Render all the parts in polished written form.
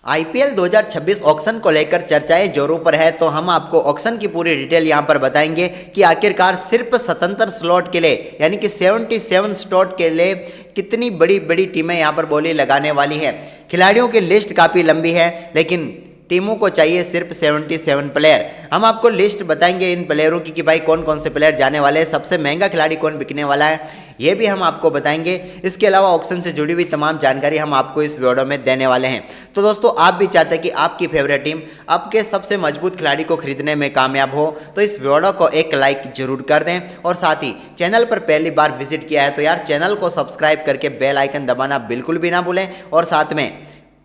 IPL 2026 auction को लेकर चर्चाएं जोरों पर है, तो हम आपको ऑक्शन की पूरी डिटेल यहां पर बताएंगे कि आखिरकार सिर्फ 77 स्लॉट के लिए यानी कि 77 स्लॉट के लिए कितनी बड़ी बड़ी टीमें यहां पर बोली लगाने वाली है। खिलाड़ियों की लिस्ट काफ़ी लंबी है, लेकिन टीमों को चाहिए सिर्फ 77 प्लेयर। हम आपको लिस्ट बताएंगे इन प्लेयरों की कि भाई कौन कौन से प्लेयर जाने वाले हैं, सबसे महंगा खिलाड़ी कौन बिकने वाला है, ये भी हम आपको बताएंगे। इसके अलावा ऑक्शन से जुड़ी हुई तमाम जानकारी हम आपको इस वीडियो में देने वाले हैं। तो दोस्तों, आप भी चाहते हैं कि आपकी फेवरेट टीम आपके सबसे मजबूत खिलाड़ी को खरीदने में कामयाब हो, तो इस वीडियो को एक लाइक जरूर कर दें और साथ ही चैनल पर पहली बार विजिट किया है तो यार चैनल को सब्सक्राइब करके बेल आइकन दबाना बिल्कुल भी ना भूलें। और साथ में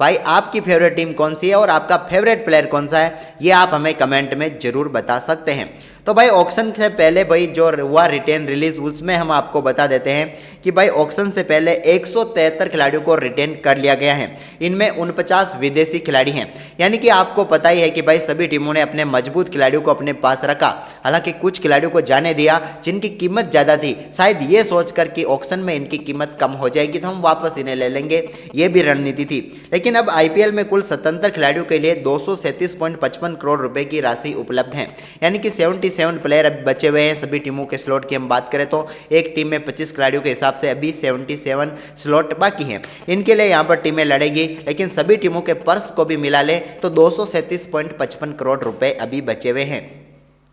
भाई आपकी फेवरेट टीम कौन सी है और आपका फेवरेट प्लेयर कौन सा है, ये आप हमें कमेंट में जरूर बता सकते हैं। तो भाई ऑक्शन से पहले भाई जो हुआ रिटेन रिलीज, उसमें हम आपको बता देते हैं कि भाई ऑक्शन से पहले 173 खिलाड़ियों को रिटेन कर लिया गया है। इनमें 49 विदेशी खिलाड़ी हैं, यानी कि आपको पता ही है कि भाई सभी टीमों ने अपने मजबूत खिलाड़ियों को अपने पास रखा। हालांकि कुछ खिलाड़ियों को जाने दिया जिनकी कीमत ज़्यादा थी, शायद ये सोचकर कि ऑक्शन में इनकी कीमत कम हो जाएगी तो हम वापस इन्हें ले लेंगे, ये भी रणनीति थी। लेकिन अब आईपीएल में कुल 77 खिलाड़ियों के लिए 237.55 करोड़ रुपए की राशि उपलब्ध है, यानी कि 77 प्लेयर अभी बचे हुए हैं। सभी टीमों के स्लॉट की हम बात करें तो एक टीम में 25 खिलाड़ियों के हिसाब से अभी 77 स्लॉट बाकी हैं। इनके लिए यहाँ पर टीमें लड़ेगी, लेकिन सभी टीमों के पर्स को भी मिला ले तो 237.55 करोड़ रुपए अभी बचे हुए हैं,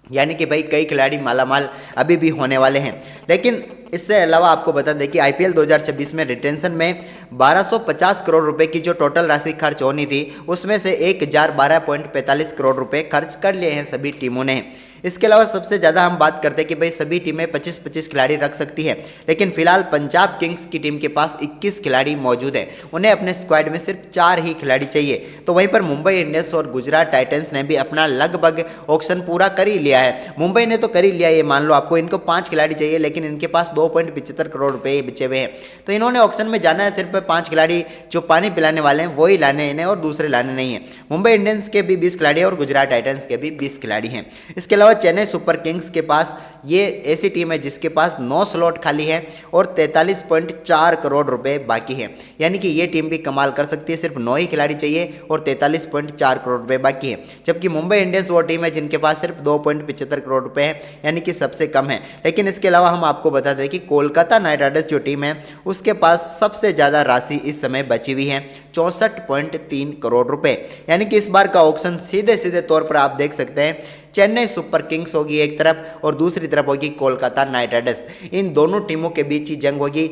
यानी कि भाई कई खिलाड़ी मालामाल अभी भी होने वाले हैं। लेकिन इससे अलावा आपको बता दें कि आईपीएल 2026 में रिटेंशन में 1250 करोड़ रुपए की जो टोटल राशि खर्च होनी थी, उसमें से 1012.45 करोड़ रुपए खर्च कर लिए हैं सभी टीमों ने। इसके अलावा सबसे ज़्यादा हम बात करते हैं कि भाई सभी टीमें 25-25 खिलाड़ी रख सकती है, लेकिन फिलहाल पंजाब किंग्स की टीम के पास 21 खिलाड़ी मौजूद हैं। उन्हें अपने स्क्वाड में सिर्फ 4 ही खिलाड़ी चाहिए। तो वहीं पर मुंबई इंडियंस और गुजरात टाइटंस ने भी अपना लगभग ऑक्शन पूरा कर ही लिया है। मुंबई ने तो कर ही लिया, ये मान लो आपको, इनको 5 खिलाड़ी चाहिए, लेकिन इनके पास 2.75 करोड़ रुपए बचे हुए हैं। तो इन्होंने ऑक्शन में जाना है सिर्फ 5 खिलाड़ी जो पानी पिलाने वाले हैं वही लाने इन्हें, और दूसरे लाने नहीं है। मुंबई इंडियंस के भी 20 खिलाड़ी हैं और गुजरात टाइटंस के भी 20 खिलाड़ी हैं। इसके अलावा चेन्नई सुपर किंग्स के पास, ये ऐसी टीम है जिसके पास 9 स्लॉट खाली है और 43.4 करोड़ रुपए बाकी है, यानी कि ये टीम भी कमाल कर सकती है। सिर्फ 9 ही खिलाड़ी चाहिए और 43.4 करोड़ रुपए बाकी है। जबकि मुंबई इंडियंस वो टीम है जिनके पास सिर्फ 2.75 करोड़ रुपए है, यानी कि सबसे कम है। लेकिन इसके अलावा हम आपको बता दें कि कोलकाता नाइट राइडर्स जो टीम है उसके पास सबसे ज़्यादा राशि इस समय बची हुई है, 64.3 करोड़ रुपए। यानी कि इस बार का ऑक्शन सीधे सीधे तौर पर आप देख सकते हैं, चेन्नई सुपर किंग्स होगी एक तरफ और दूसरी तरफ होगी कोलकाता नाइट राइडर्स। इन दोनों टीमों के बीच ही जंग होगी।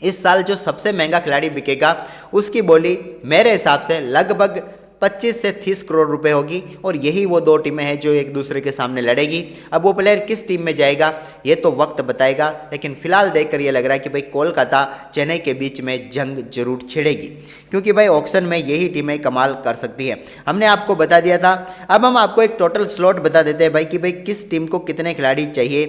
इस साल जो सबसे महंगा खिलाड़ी बिकेगा उसकी बोली मेरे हिसाब से लगभग 25 से 30 करोड़ रुपए होगी, और यही वो दो टीमें हैं जो एक दूसरे के सामने लड़ेगी। अब वो प्लेयर किस टीम में जाएगा ये तो वक्त बताएगा, लेकिन फिलहाल देखकर ये लग रहा है कि भाई कोलकाता चेन्नई के बीच में जंग जरूर छिड़ेगी, क्योंकि भाई ऑक्शन में यही टीमें कमाल कर सकती है। हमने आपको बता दिया था, अब हम आपको एक टोटल स्लॉट बता देते हैं भाई कि भाई किस टीम को कितने खिलाड़ी चाहिए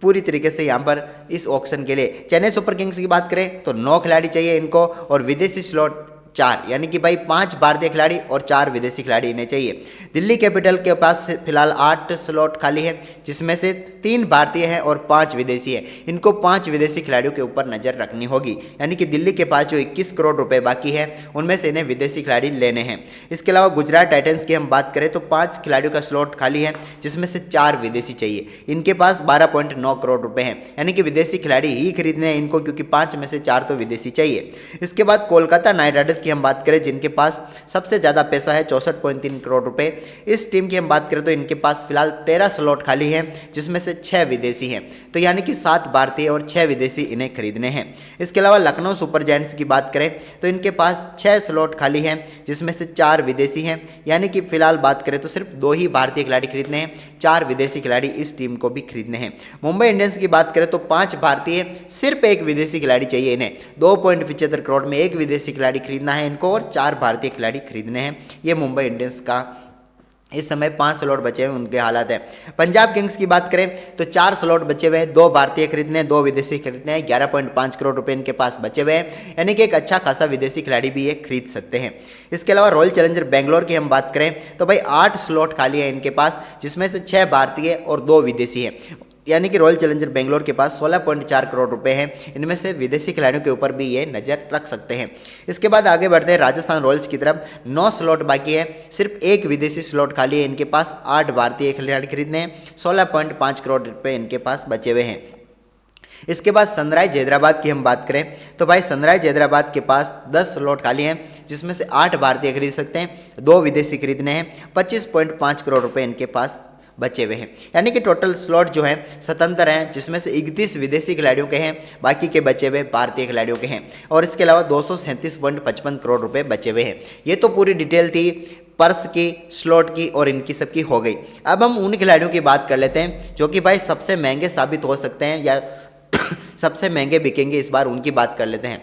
पूरी तरीके से यहाँ पर इस ऑक्शन के लिए। चेन्नई सुपर किंग्स की बात करें तो 9 खिलाड़ी चाहिए इनको और विदेशी स्लॉट 4, यानी कि भाई 5 भारतीय खिलाड़ी और 4 विदेशी खिलाड़ी इन्हें चाहिए। दिल्ली कैपिटल के पास फिलहाल 8 स्लॉट खाली है, जिसमें से 3 भारतीय हैं और 5 विदेशी हैं। इनको 5 विदेशी खिलाड़ियों के ऊपर नज़र रखनी होगी, यानी कि दिल्ली के पास जो 21 करोड़ रुपए बाकी है उनमें से इन्हें विदेशी खिलाड़ी लेने हैं। इसके अलावा गुजरात टाइटंस की हम बात करें तो 5 खिलाड़ियों का स्लॉट खाली है, जिसमें से 4 विदेशी चाहिए। इनके पास 12.9 करोड़ रुपए हैं, यानी कि विदेशी खिलाड़ी ही खरीदने हैं इनको, क्योंकि 5 में से 4 तो विदेशी चाहिए। इसके बाद कोलकाता नाइट राइडर्स की हम बात करें जिनके पास सबसे ज़्यादा पैसा है 64.3 करोड़ रुपए। इस टीम की हम बात करें तो इनके पास फिलहाल 13 स्लॉट खाली हैं, जिसमें से 6 विदेशी हैं। तो यानी कि 7 भारतीय और 6 विदेशी इन्हें खरीदने हैं। इसके अलावा लखनऊ सुपर जायंट्स की बात करें तो इनके पास 6 स्लॉट खाली हैं, जिसमें से 4 विदेशी हैं, यानी कि फिलहाल बात करें तो सिर्फ 2 ही भारतीय खिलाड़ी खरीदने हैं, 4 विदेशी खिलाड़ी इस टीम को भी खरीदने हैं। मुंबई इंडियंस की बात करें तो 5 भारतीय सिर्फ 1 विदेशी खिलाड़ी चाहिए इन्हें, 2.75 करोड़ में 1 विदेशी खिलाड़ी खरीदना है इनको और 4 भारतीय खिलाड़ी खरीदने हैं। ये मुंबई इंडियंस का इस समय 5 स्लॉट बचे हुए उनके हालात हैं। पंजाब किंग्स की बात करें तो 4 स्लॉट बचे हुए हैं, 2 भारतीय खरीदने हैं, 2 विदेशी खरीदने हैं, 11.5 करोड़ रुपए इनके पास बचे हुए हैं, यानी कि एक अच्छा खासा विदेशी खिलाड़ी भी ये खरीद सकते हैं। इसके अलावा रॉयल चैलेंजर बेंगलोर की हम बात करें तो भाई 8 स्लॉट खाली है इनके पास, जिसमें से 6 भारतीय और 2 विदेशी हैं। यानी कि रॉयल चैलेंजर बेंगलोर के पास 16.4 करोड़ रुपए हैं। इनमें से विदेशी खिलाड़ियों के ऊपर भी ये नज़र रख सकते हैं। इसके बाद आगे बढ़ते हैं राजस्थान रॉयल्स की तरफ। 9 स्लॉट बाकी है, सिर्फ एक विदेशी स्लॉट खाली है। इनके पास 8 भारतीय खिलाड़ी खरीदने हैं, 16.5 करोड़ रुपए इनके पास बचे हुए हैं। इसके बाद सनराइज हैदराबाद की हम बात करें तो भाई सनराइज हैदराबाद के पास 10 स्लॉट खाली हैं, जिसमें से 8 भारतीय खरीद सकते हैं, 2 विदेशी खरीदने हैं, 25.5 करोड़ रुपए इनके पास बचे हुए हैं। यानी कि टोटल स्लॉट जो है स्वतंत्र हैं, जिसमें से 31 विदेशी खिलाड़ियों के हैं, बाकी के बचे हुए भारतीय खिलाड़ियों के हैं। और इसके अलावा 237.55 करोड़ रुपए बचे हुए हैं। ये तो पूरी डिटेल थी पर्स की, स्लॉट की और इनकी सबकी हो गई। अब हम उन खिलाड़ियों की बात कर लेते हैं जो कि भाई सबसे महंगे साबित हो सकते हैं या सबसे महंगे बिकेंगे। इस बार उनकी बात कर लेते हैं।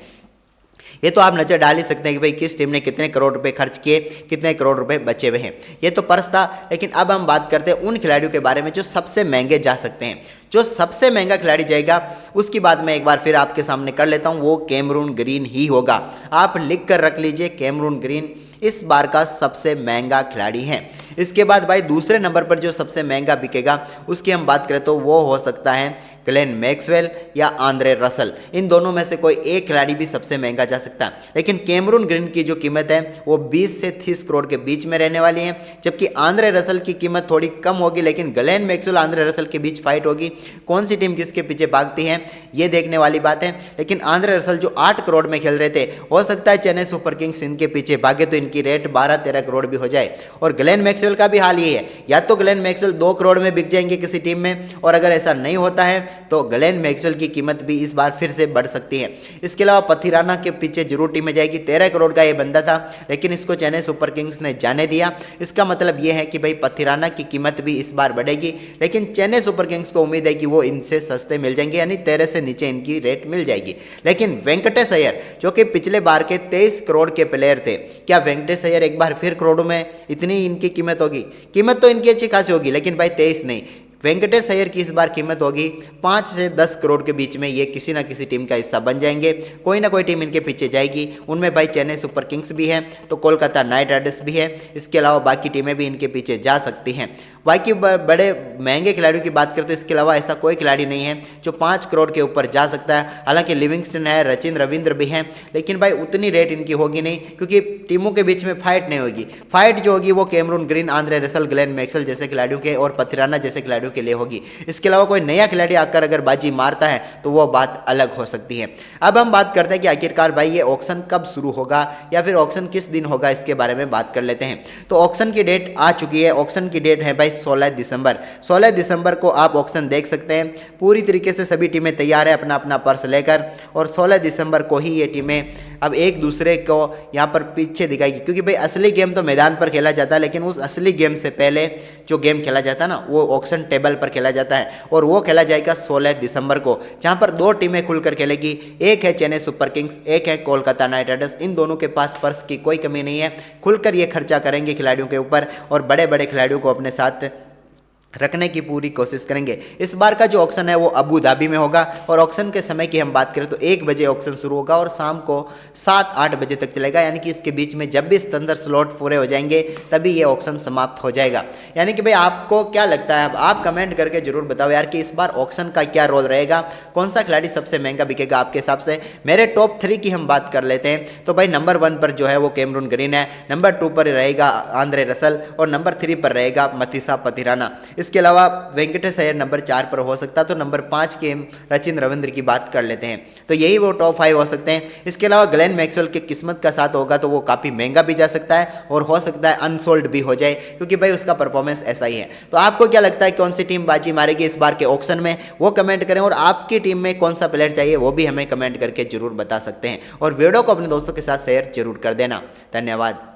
ये तो आप नज़र डाल ही सकते हैं कि भाई किस टीम ने कितने करोड़ रुपए खर्च किए, कितने करोड़ रुपए बचे हुए हैं। ये तो पर्स था, लेकिन अब हम बात करते हैं उन खिलाड़ियों के बारे में जो सबसे महंगे जा सकते हैं। जो सबसे महंगा खिलाड़ी जाएगा उसकी बात मैं एक बार फिर आपके सामने कर लेता हूँ, वो कैमरून ग्रीन ही होगा। आप लिख कर रख लीजिए, कैमरून ग्रीन इस बार का सबसे महंगा खिलाड़ी है। इसके बाद भाई दूसरे नंबर पर जो सबसे महंगा बिकेगा उसकी हम बात करें तो वो हो सकता है ग्लेन मैक्सवेल या आंद्रे रसल। इन दोनों में से कोई एक खिलाड़ी भी सबसे महंगा जा सकता है। लेकिन कैमरून ग्रीन की जो कीमत है वो 20 से 30 करोड़ के बीच में रहने वाली है, जबकि आंद्रे रसल की कीमत थोड़ी कम होगी। लेकिन ग्लेन मैक्सवेल आंद्रे रसल के बीच फाइट होगी, कौन सी टीम किसके पीछे भागती है ये देखने वाली बात है। लेकिन आंद्रे रसल जो 8 करोड़ में खेल रहे थे, हो सकता है चेन्नई सुपर किंग्स इनके पीछे भागे तो इनकी रेट 12-13 करोड़ भी हो जाए। और ग्लेन मैक्सवेल का भी हाल ये है, या तो ग्लेन मैक्सवेल 2 करोड़ में बिक जाएंगे किसी टीम में, और अगर ऐसा नहीं होता है तो ग्लेन मैक्सवेल की कीमत भी इस बार फिर से बढ़ सकती है। इसके अलावा पथिराना के पीछे जरूर टीम में जाएगी। 13 करोड़ का ये बंदा था, लेकिन इसको चेन्नई सुपर किंग्स ने जाने दिया। इसका मतलब ये है कि भाई पथिराना की कीमत भी इस बार बढ़ेगी, लेकिन चेन्नई सुपर किंग्स को उम्मीद है कि वो इनसे सस्ते मिल जाएंगे, यानी 13 से नीचे इनकी रेट मिल जाएगी। लेकिन वेंकटेश अय्यर जो कि पिछले बार के 23 करोड़ के प्लेयर थे, क्या वेंकटेश अय्यर एक बार फिर करोड़ों में इतनी इनकी कीमत होगी? कीमत तो इनकी अच्छी खासी होगी, लेकिन भाई 23 नहीं, वेंकटेश अय्यर की इस बार कीमत होगी 5 से 10 करोड़ के बीच में। ये किसी ना किसी टीम का हिस्सा बन जाएंगे, कोई ना कोई टीम इनके पीछे जाएगी। उनमें भाई चेन्नई सुपर किंग्स भी है, तो कोलकाता नाइट राइडर्स भी है। इसके अलावा बाकी टीमें भी इनके पीछे जा सकती हैं। बाकी बड़े महंगे खिलाड़ियों की बात करें तो इसके अलावा ऐसा कोई खिलाड़ी नहीं है जो 5 करोड़ के ऊपर जा सकता है। हालांकि लिविंगस्टन है, रचिन रविंद्र भी हैं, लेकिन भाई उतनी रेट इनकी होगी नहीं, क्योंकि टीमों के बीच में फाइट नहीं होगी। फाइट जो होगी वो Cameron Green, Andre Russell, Glenn Maxwell जैसे खिलाड़ियों के और पथिराना जैसे खिलाड़ियों के लिए होगी। इसके अलावा कोई नया खिलाड़ी आकर अगर बाजी मारता है तो वो बात अलग हो सकती है। अब हम बात करते हैं कि आखिरकार भाई ये ऑक्शन कब शुरू होगा या फिर ऑक्शन किस दिन होगा, इसके बारे में बात कर लेते हैं। तो ऑक्शन की डेट आ चुकी है। ऑक्शन की डेट है भाई 16 दिसंबर। 16 दिसंबर को आप ऑक्शन देख सकते हैं। पूरी तरीके से सभी टीमें तैयार है अपना अपना पर्स लेकर, और 16 दिसंबर को ही ये टीमें अब एक दूसरे को यहाँ पर पीछे दिखाएगी, क्योंकि भाई असली गेम तो मैदान पर खेला जाता है, लेकिन उस असली गेम से पहले जो गेम खेला जाता है ना, वो ऑक्शन टेबल पर खेला जाता है, और वो खेला जाएगा 16 दिसंबर को, जहाँ पर 2 टीमें खुलकर खेलेगी। एक है चेन्नई सुपर किंग्स, एक है कोलकाता नाइट राइडर्स। इन दोनों के पास पर्स की कोई कमी नहीं है, खुलकर ये खर्चा करेंगे खिलाड़ियों के ऊपर, और बड़े बड़े खिलाड़ियों को अपने साथ रखने की पूरी कोशिश करेंगे। इस बार का जो ऑक्शन है वो अबू धाबी में होगा, और ऑक्शन के समय की हम बात करें तो 1 बजे ऑक्शन शुरू होगा और शाम को 7-8 बजे तक चलेगा। यानी कि इसके बीच में जब भी स्वतंत्र स्लॉट पूरे हो जाएंगे तभी ये ऑक्शन समाप्त हो जाएगा। यानी कि भाई आपको क्या लगता है, अब आप कमेंट करके जरूर बताओ यार कि इस बार ऑक्शन का क्या रोल रहेगा, कौन सा खिलाड़ी सबसे महंगा बिकेगा आपके हिसाब से। मेरे टॉप 3 की हम बात कर लेते हैं। तो भाई नंबर 1 पर जो है वो कैमरून ग्रीन है, नंबर 2 पर रहेगा आंद्रे रसल, और नंबर 3 पर रहेगा मथीसा पथिराना। इसके अलावा वेंकटेश अय्यर नंबर 4 पर हो सकता है, तो नंबर 5 के रचिन रविंद्र की बात कर लेते हैं। तो यही वो टॉप 5 हो सकते हैं। इसके अलावा ग्लेन मैक्सवेल की किस्मत का साथ होगा तो वो काफ़ी महंगा भी जा सकता है, और हो सकता है अनसोल्ड भी हो जाए, क्योंकि भाई उसका परफॉर्मेंस ऐसा ही है। तो आपको क्या लगता है कौन सी टीम बाजी मारेगी इस बार के ऑक्शन में, वो कमेंट करें, और आपकी टीम में कौन सा प्लेयर चाहिए वो भी हमें कमेंट करके जरूर बता सकते हैं। और वीडियो को अपने दोस्तों के साथ शेयर जरूर कर देना। धन्यवाद।